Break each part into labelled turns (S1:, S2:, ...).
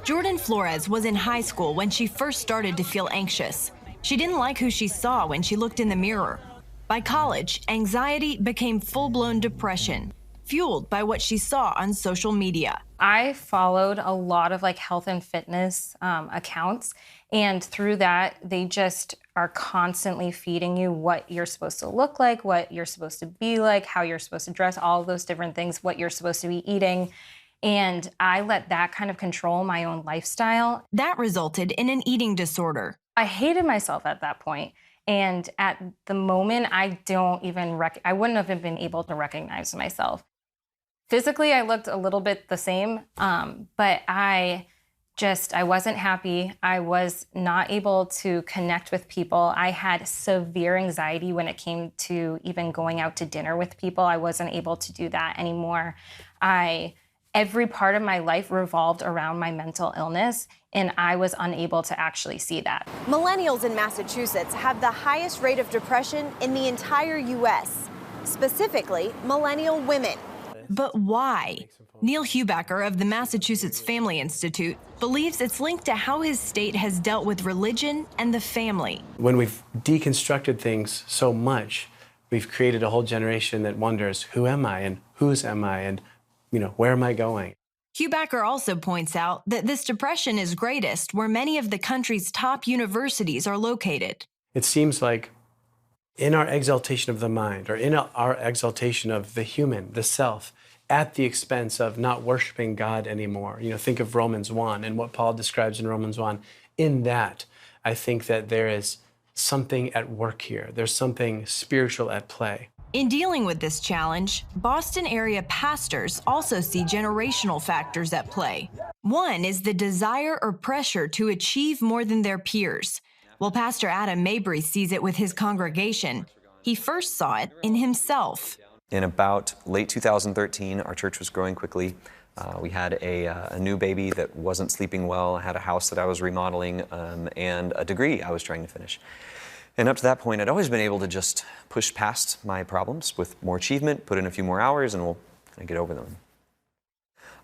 S1: Jordan Flores was in high school when she first started to feel anxious. She didn't like who she saw when she looked in the mirror. By college, anxiety became full-blown depression, fueled by what she saw on social media.
S2: I followed a lot of health and fitness accounts, and through that, they just are constantly feeding you what you're supposed to look like, what you're supposed to be like, how you're supposed to dress, all of those different things, what you're supposed to be eating. And I let that kind of control my own lifestyle.
S1: That resulted in an eating disorder.
S2: I hated myself at that point. And at the moment, I wouldn't have been able to recognize myself. Physically, I looked a little bit the same, but I wasn't happy. I was not able to connect with people. I had severe anxiety when it came to even going out to dinner with people. I wasn't able to do that anymore. Every part of my life revolved around my mental illness, and I was unable to actually see that.
S3: Millennials in Massachusetts have the highest rate of depression in the entire U.S., specifically millennial women.
S1: But why? Neil Hubacker of the Massachusetts Family Institute believes it's linked to how his state has dealt with religion and the family.
S4: When we've deconstructed things so much, we've created a whole generation that wonders, who am I and whose am I and where am I going?
S1: Hubacker also points out that this depression is greatest where many of the country's top universities are located.
S4: It seems like in our exaltation of the mind, or in our exaltation of the human, the self, at the expense of not worshiping God anymore. Think of Romans 1 and what Paul describes in Romans 1. In that, I think that there is something at work here. There's something spiritual at play.
S1: In dealing with this challenge, Boston area pastors also see generational factors at play. One is the desire or pressure to achieve more than their peers. While Pastor Adam Mabry sees it with his congregation, he first saw it in himself.
S5: In about late 2013, our church was growing quickly. We had a new baby that wasn't sleeping well. I had a house that I was remodeling, and a degree I was trying to finish. And up to that point, I'd always been able to just push past my problems with more achievement, put in a few more hours, and we'll get over them.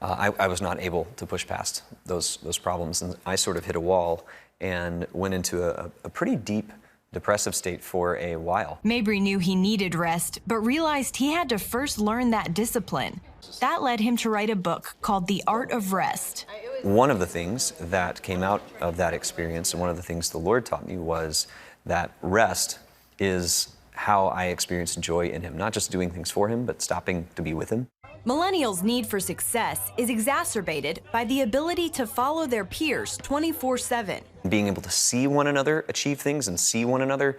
S5: I was not able to push past those problems, and I sort of hit a wall and went into a pretty deep depressive state for a while.
S1: Mabry knew he needed rest, but realized he had to first learn that discipline. That led him to write a book called The Art of Rest.
S5: One of the things that came out of that experience, and one of the things the Lord taught me, was that rest is how I experience joy in Him, not just doing things for Him, but stopping to be with Him.
S1: Millennials' need for success is exacerbated by the ability to follow their peers 24/7.
S5: Being able to see one another achieve things and see one another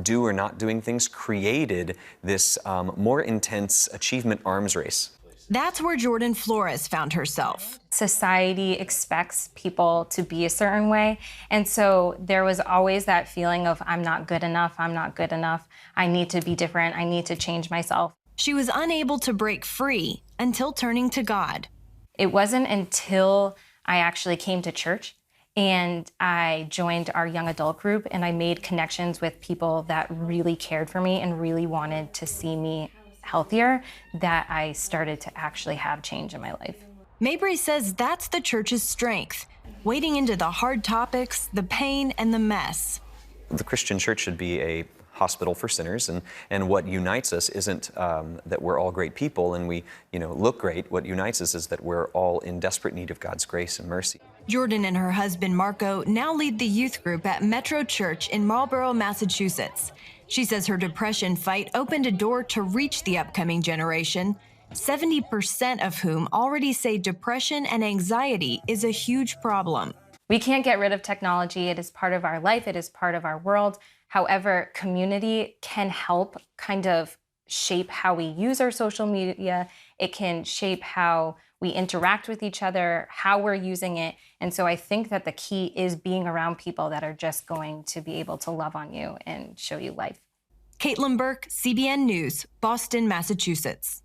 S5: do or not doing things created this more intense achievement arms race.
S1: That's where Jordan Flores found herself.
S2: Society expects people to be a certain way, and so there was always that feeling of I'm not good enough, I need to be different, I need to change myself.
S1: She was unable to break free until turning to God.
S2: It wasn't until I actually came to church and I joined our young adult group and I made connections with people that really cared for me and really wanted to see me healthier that I started to actually have change in my life.
S1: Mabry says that's the church's strength, wading into the hard topics, the pain, and the mess.
S5: The Christian church should be a hospital for sinners, and what unites us isn't that we're all great people and we look great. What unites us is that we're all in desperate need of God's grace and mercy.
S1: Jordan and her husband Marco now lead the youth group at Metro Church in Marlborough, Massachusetts. She says her depression fight opened a door to reach the upcoming generation, 70% of whom already say depression and anxiety is a huge problem.
S2: We can't get rid of technology. It is part of our life. It is part of our world. However, community can help kind of shape how we use our social media. It can shape how we interact with each other, how we're using it. And so I think that the key is being around people that are just going to be able to love on you and show you life.
S1: Caitlin Burke, CBN News, Boston, Massachusetts.